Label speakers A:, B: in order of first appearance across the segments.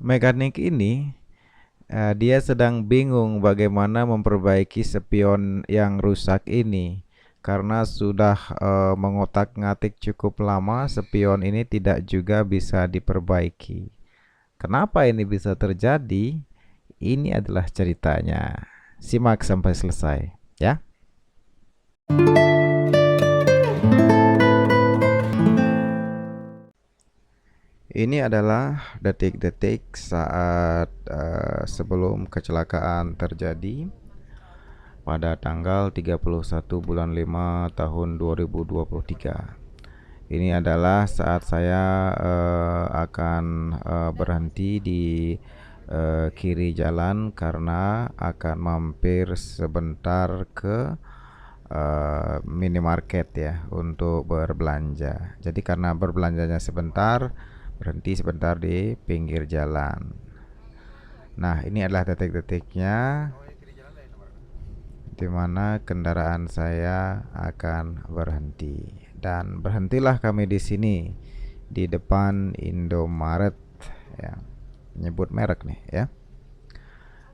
A: Mekanik ini dia sedang bingung bagaimana memperbaiki spion yang rusak ini karena sudah mengotak-ngatik cukup lama, spion ini tidak juga bisa diperbaiki. Kenapa ini bisa terjadi? Ini adalah ceritanya. Simak sampai selesai, ya. Ini adalah detik-detik saat sebelum kecelakaan terjadi pada tanggal 31 bulan 5 tahun 2023. Ini adalah saat saya akan berhenti di kiri jalan karena akan mampir sebentar ke minimarket ya untuk berbelanja. Jadi karena berbelanjanya sebentar, berhenti sebentar di pinggir jalan. Nah, ini adalah detik-detiknya di mana kendaraan saya akan berhenti. Dan berhentilah kami di sini di depan Indomaret ya. Nyebut merek nih ya.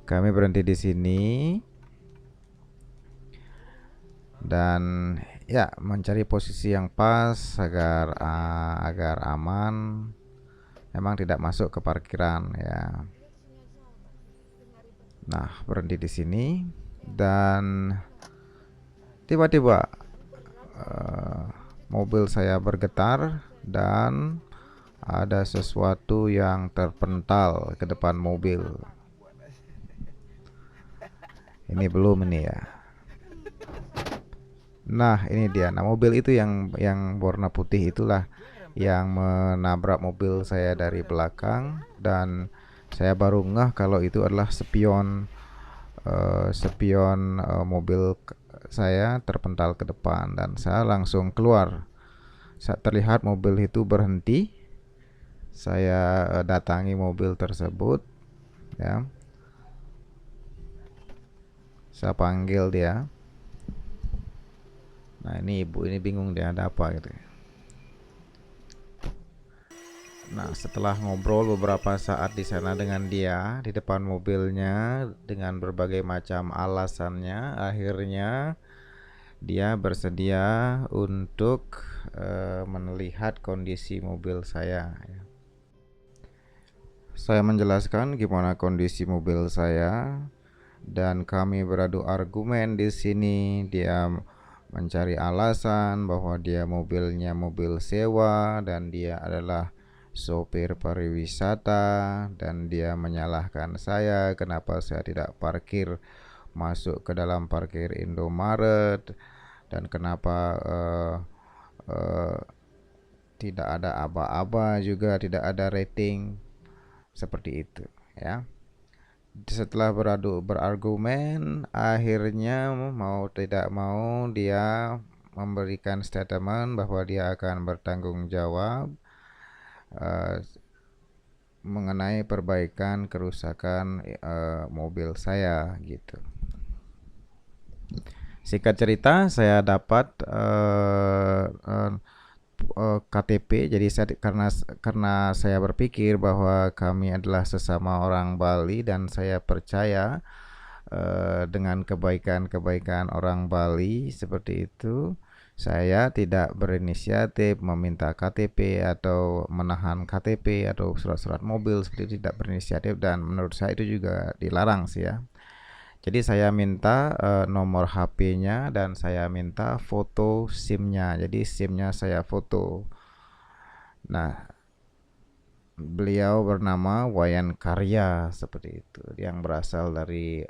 A: Kami berhenti di sini dan ya mencari posisi yang pas agar aman, memang tidak masuk ke parkiran ya. Nah, berhenti di sini dan tiba-tiba eh, mobil saya bergetar dan ada sesuatu yang terpental ke depan mobil. Ini belum ini ya. Nah, ini dia. Nah, mobil itu yang warna putih itulah yang menabrak mobil saya dari belakang dan saya baru ngeh kalau itu adalah spion mobil saya terpental ke depan dan saya langsung keluar. Saat terlihat mobil itu berhenti, saya datangi mobil tersebut ya. Saya panggil dia. Nah, ini ibu ini bingung dia ada apa gitu. Nah, setelah ngobrol beberapa saat di sana dengan dia di depan mobilnya dengan berbagai macam alasannya, akhirnya dia bersedia untuk melihat kondisi mobil saya. Saya menjelaskan gimana kondisi mobil saya dan kami beradu argumen di sini. Dia mencari alasan bahwa dia mobilnya mobil sewa dan dia adalah sopir pariwisata dan dia menyalahkan saya kenapa saya tidak parkir masuk ke dalam parkir Indomaret dan kenapa uh, tidak ada aba-aba juga tidak ada rating seperti itu ya. Setelah berargumen akhirnya mau tidak mau dia memberikan statement bahwa dia akan bertanggung jawab uh, mengenai perbaikan kerusakan mobil saya gitu. Singkat cerita saya dapat KTP. Jadi karena saya berpikir bahwa kami adalah sesama orang Bali dan saya percaya dengan kebaikan-kebaikan orang Bali seperti itu, saya tidak berinisiatif meminta KTP atau menahan KTP atau surat-surat mobil, seperti itu tidak berinisiatif dan menurut saya itu juga dilarang sih ya. Jadi saya minta nomor HP-nya dan saya minta foto SIM-nya. Jadi SIM-nya saya foto. Nah, beliau bernama Wayan Karya seperti itu, yang berasal dari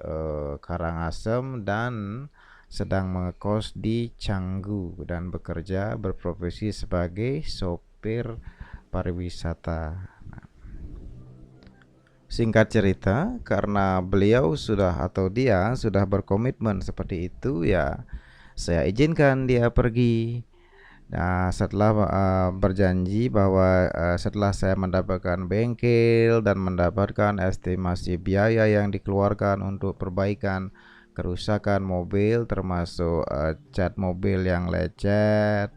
A: Karangasem dan sedang mengekos di Canggu dan bekerja berprofesi sebagai sopir pariwisata. Singkat cerita, karena beliau sudah atau dia sudah berkomitmen seperti itu ya, saya izinkan dia pergi. Nah, setelah berjanji bahwa setelah saya mendapatkan bengkel dan mendapatkan estimasi biaya yang dikeluarkan untuk perbaikan kerusakan mobil termasuk cat mobil yang lecet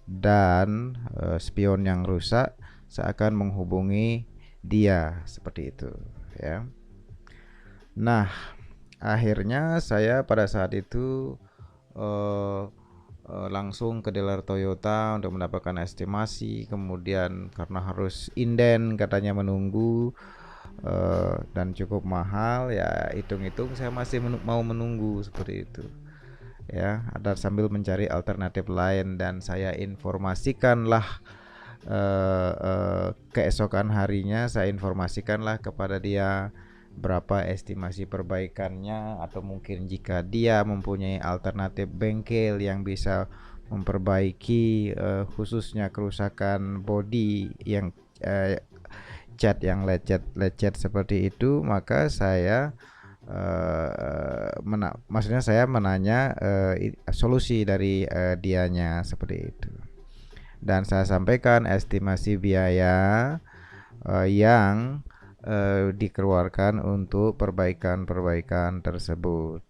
A: dan spion yang rusak, saya akan menghubungi dia seperti itu ya. Nah, akhirnya saya pada saat itu eh, langsung ke dealer Toyota untuk mendapatkan estimasi. Kemudian karena harus inden katanya menunggu dan cukup mahal ya, hitung-hitung saya masih mau menunggu seperti itu ya. Ada sambil mencari alternatif lain, dan saya informasikanlah keesokan harinya saya informasikanlah kepada dia berapa estimasi perbaikannya, atau mungkin jika dia mempunyai alternatif bengkel yang bisa memperbaiki khususnya kerusakan bodi yang cat yang lecet seperti itu, maka saya maksudnya saya menanya solusi dari dianya seperti itu, dan saya sampaikan estimasi biaya yang dikeluarkan untuk perbaikan-perbaikan tersebut.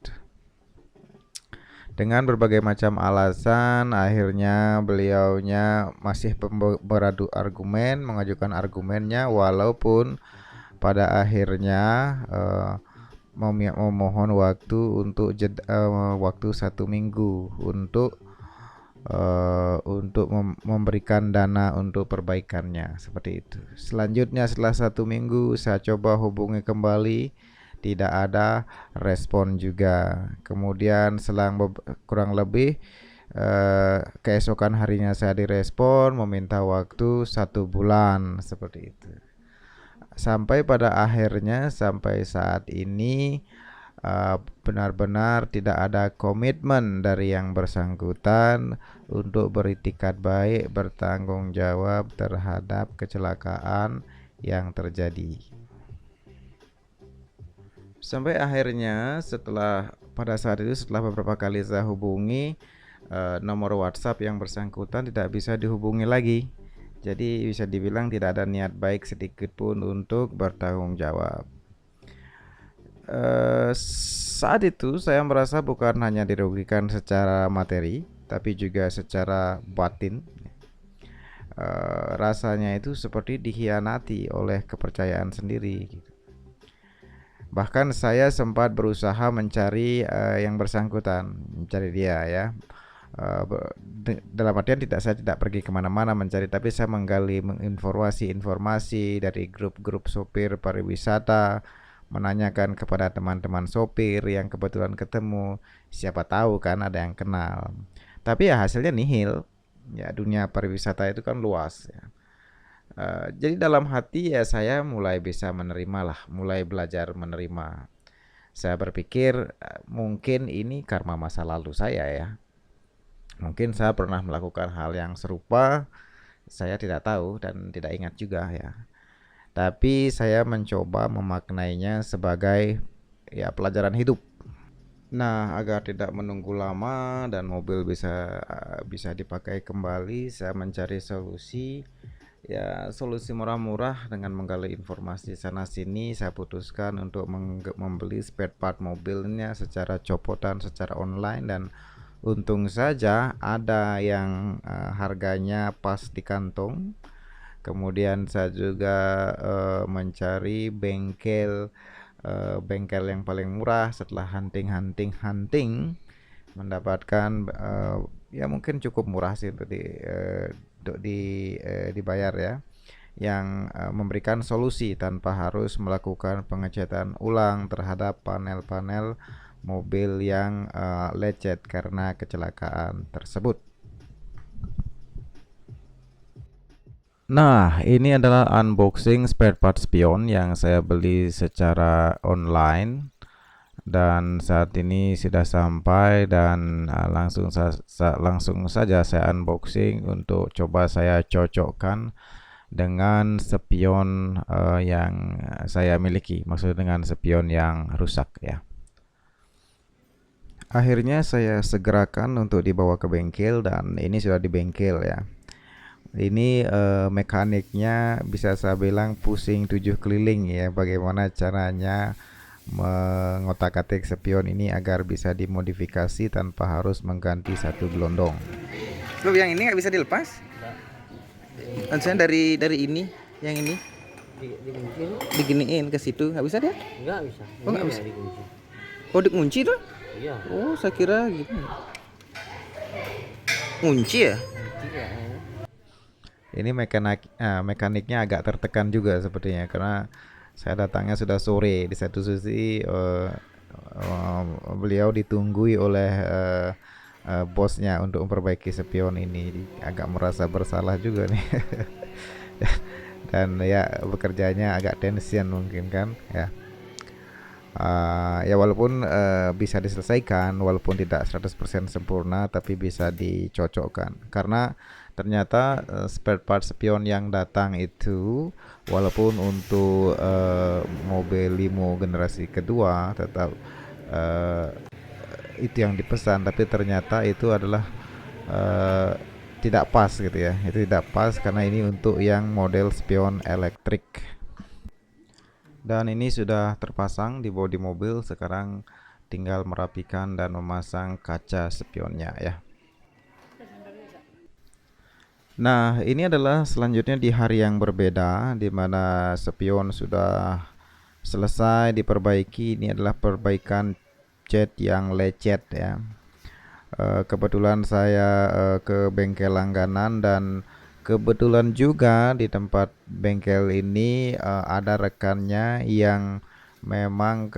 A: Dengan berbagai macam alasan, akhirnya beliaunya masih beradu argumen, mengajukan argumennya, walaupun pada akhirnya memohon waktu untuk waktu 1 minggu untuk memberikan dana untuk perbaikannya seperti itu. Selanjutnya setelah 1 minggu saya coba hubungi kembali, tidak ada respon juga. Kemudian selang kurang lebih keesokan harinya saya direspon meminta waktu 1 bulan seperti itu. Sampai pada akhirnya sampai saat ini benar-benar tidak ada komitmen dari yang bersangkutan untuk beritikat baik bertanggung jawab terhadap kecelakaan yang terjadi. Sampai akhirnya pada saat itu setelah beberapa kali saya hubungi, nomor WhatsApp yang bersangkutan tidak bisa dihubungi lagi. Jadi bisa dibilang tidak ada niat baik sedikit pun untuk bertanggung jawab. Saat itu saya merasa bukan hanya dirugikan secara materi, tapi juga secara batin. Rasanya itu seperti dikhianati oleh kepercayaan sendiri gitu. Bahkan saya sempat berusaha mencari yang bersangkutan, mencari dia ya. Dalam artian saya tidak pergi kemana-mana mencari, tapi saya menggali informasi dari grup-grup sopir pariwisata, menanyakan kepada teman-teman sopir yang kebetulan ketemu, siapa tahu kan ada yang kenal. Tapi ya hasilnya nihil. Ya dunia pariwisata itu kan luas ya. Jadi dalam hati ya saya mulai bisa menerima lah, mulai belajar menerima. Saya berpikir mungkin ini karma masa lalu saya ya. Mungkin saya pernah melakukan hal yang serupa, saya tidak tahu dan tidak ingat juga ya. Tapi saya mencoba memaknainya sebagai ya pelajaran hidup. Nah, agar tidak menunggu lama dan mobil bisa dipakai kembali, saya mencari solusi murah-murah dengan menggali informasi sana sini. Saya putuskan untuk membeli spare part mobilnya secara copotan secara online, dan untung saja ada yang harganya pas di kantong. Kemudian saya juga mencari bengkel yang paling murah. Setelah hunting mendapatkan ya mungkin cukup murah sih untuk dibayar ya, yang memberikan solusi tanpa harus melakukan pengecatan ulang terhadap panel-panel mobil yang lecet karena kecelakaan tersebut. Nah, ini adalah unboxing spare part spion yang saya beli secara online, dan saat ini sudah sampai, dan langsung saja saya unboxing untuk coba saya cocokkan dengan spion yang saya miliki, maksudnya dengan spion yang rusak ya. Akhirnya saya segerakan untuk dibawa ke bengkel, dan ini sudah di bengkel ya. Ini mekaniknya bisa saya bilang pusing 7 keliling ya, bagaimana caranya mengotak-atik spion ini agar bisa dimodifikasi tanpa harus mengganti satu gelondong. Loh, yang ini nggak bisa dilepas? Maksudnya dari ini, yang ini
B: Dikunci tuh?
A: Diginiin ke situ, nggak bisa dia?
B: Nggak bisa.
A: Oh, nggak
B: Ini
A: bisa.
B: ya dikunci.
A: Oh, dikunci tuh?
B: Iya.
A: Oh, saya kira gitu. Kunci ya?
B: Kunci kayaknya.
A: Ini mekaniknya agak tertekan juga sepertinya karena saya datangnya sudah sore. Di satu sisi beliau ditunggui oleh bosnya untuk memperbaiki spion ini. Jadi agak merasa bersalah juga nih. Dan ya bekerjanya agak tension mungkin kan ya. Ya walaupun bisa diselesaikan walaupun tidak 100% sempurna tapi bisa dicocokkan karena ternyata spare part spion yang datang itu walaupun untuk mobil limo generasi kedua tetap eh, itu yang dipesan tapi ternyata itu adalah eh, tidak pas gitu ya, itu tidak pas karena ini untuk yang model spion elektrik. Dan ini sudah terpasang di bodi mobil, sekarang tinggal merapikan dan memasang kaca spionnya ya. Nah, ini adalah selanjutnya di hari yang berbeda di mana spion sudah selesai diperbaiki. Ini adalah perbaikan cat yang lecet ya. Kebetulan saya ke bengkel langganan dan kebetulan juga di tempat bengkel ini ada rekannya yang memang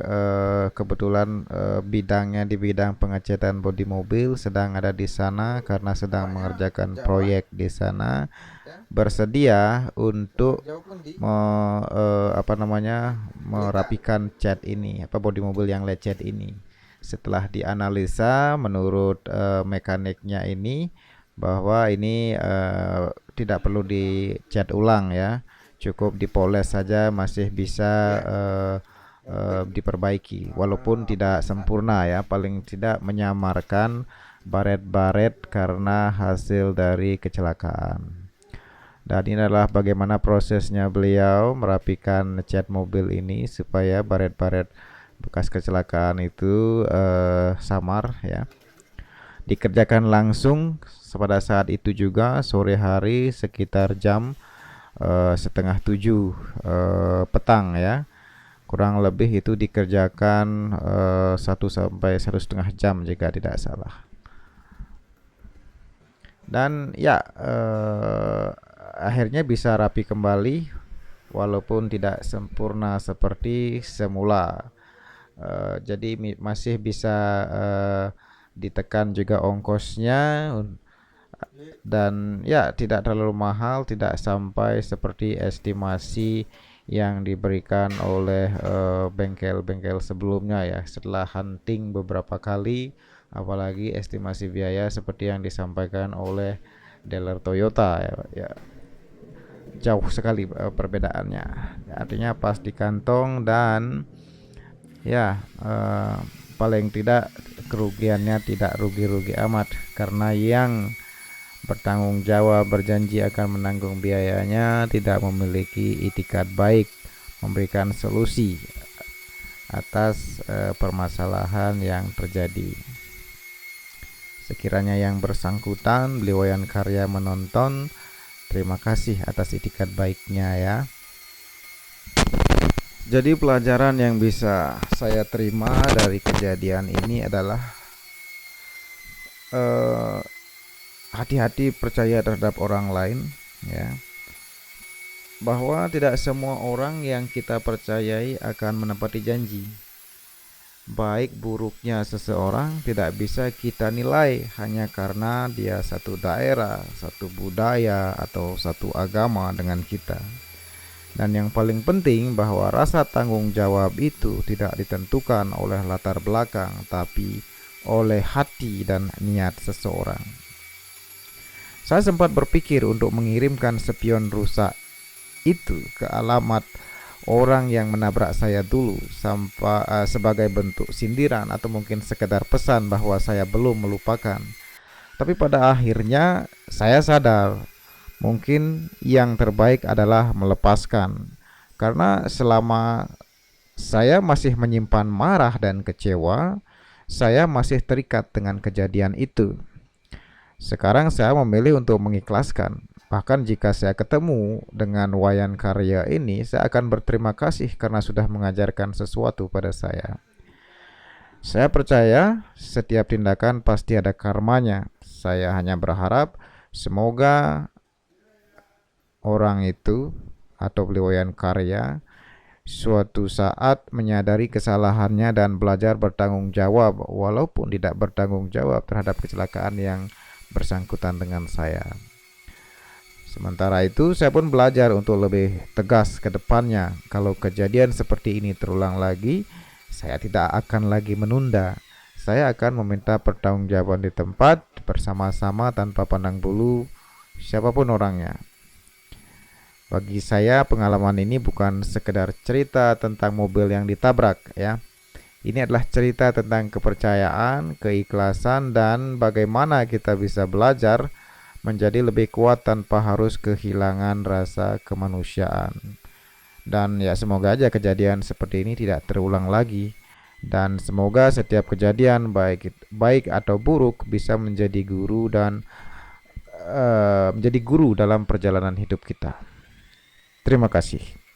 A: kebetulan bidangnya di bidang pengecatan bodi mobil sedang ada di sana karena sedang mengerjakan proyek di sana, bersedia untuk apa namanya merapikan cat ini apa bodi mobil yang lecet ini. Setelah dianalisa menurut mekaniknya ini bahwa ini tidak perlu dicat ulang ya, cukup dipoles saja masih bisa diperbaiki walaupun tidak sempurna ya, paling tidak menyamarkan baret-baret karena hasil dari kecelakaan. Dan ini adalah bagaimana prosesnya beliau merapikan cat mobil ini supaya baret-baret bekas kecelakaan itu samar ya. Dikerjakan langsung pada saat itu juga sore hari sekitar jam setengah 7 petang ya. Kurang lebih itu dikerjakan 1 sampai 1,5 jam jika tidak salah. Dan ya akhirnya bisa rapi kembali walaupun tidak sempurna seperti semula. Jadi masih bisa ditekan juga ongkosnya dan ya tidak terlalu mahal, tidak sampai seperti estimasi yang diberikan oleh bengkel-bengkel sebelumnya ya. Setelah hunting beberapa kali, apalagi estimasi biaya seperti yang disampaikan oleh dealer Toyota ya, jauh sekali perbedaannya. Artinya pas di kantong dan ya paling tidak kerugiannya tidak rugi-rugi amat karena yang bertanggung jawab berjanji akan menanggung biayanya tidak memiliki itikat baik memberikan solusi atas permasalahan yang terjadi. Sekiranya yang bersangkutan beliau yang karya menonton, terima kasih atas itikat baiknya ya. Jadi pelajaran yang bisa saya terima dari kejadian ini adalah hati-hati percaya terhadap orang lain ya. Bahwa tidak semua orang yang kita percayai akan menepati janji. Baik buruknya seseorang tidak bisa kita nilai hanya karena dia satu daerah, satu budaya, atau satu agama dengan kita. Dan yang paling penting bahwa rasa tanggung jawab itu tidak ditentukan oleh latar belakang, tapi oleh hati dan niat seseorang. Saya sempat berpikir untuk mengirimkan spion rusak itu ke alamat orang yang menabrak saya dulu sebagai bentuk sindiran atau mungkin sekedar pesan bahwa saya belum melupakan. Tapi pada akhirnya saya sadar mungkin yang terbaik adalah melepaskan. Karena selama saya masih menyimpan marah dan kecewa, saya masih terikat dengan kejadian itu. Sekarang saya memilih untuk mengikhlaskan. Bahkan jika saya ketemu dengan Wayan Karya ini, saya akan berterima kasih karena sudah mengajarkan sesuatu pada saya. Saya percaya setiap tindakan pasti ada karmanya. Saya hanya berharap semoga orang itu atau beliau Wayan Karya suatu saat menyadari kesalahannya dan belajar bertanggung jawab walaupun tidak bertanggung jawab terhadap kecelakaan yang bersangkutan dengan saya. Sementara itu, saya pun belajar untuk lebih tegas ke depannya. Kalau kejadian seperti ini terulang lagi, saya tidak akan lagi menunda. Saya akan meminta pertanggungjawaban di tempat bersama-sama tanpa pandang bulu siapapun orangnya. Bagi saya, pengalaman ini bukan sekedar cerita tentang mobil yang ditabrak, ya. Ini adalah cerita tentang kepercayaan, keikhlasan, dan bagaimana kita bisa belajar menjadi lebih kuat tanpa harus kehilangan rasa kemanusiaan. Dan ya semoga aja kejadian seperti ini tidak terulang lagi. Dan semoga setiap kejadian baik atau buruk bisa menjadi guru dan menjadi guru dalam perjalanan hidup kita. Terima kasih.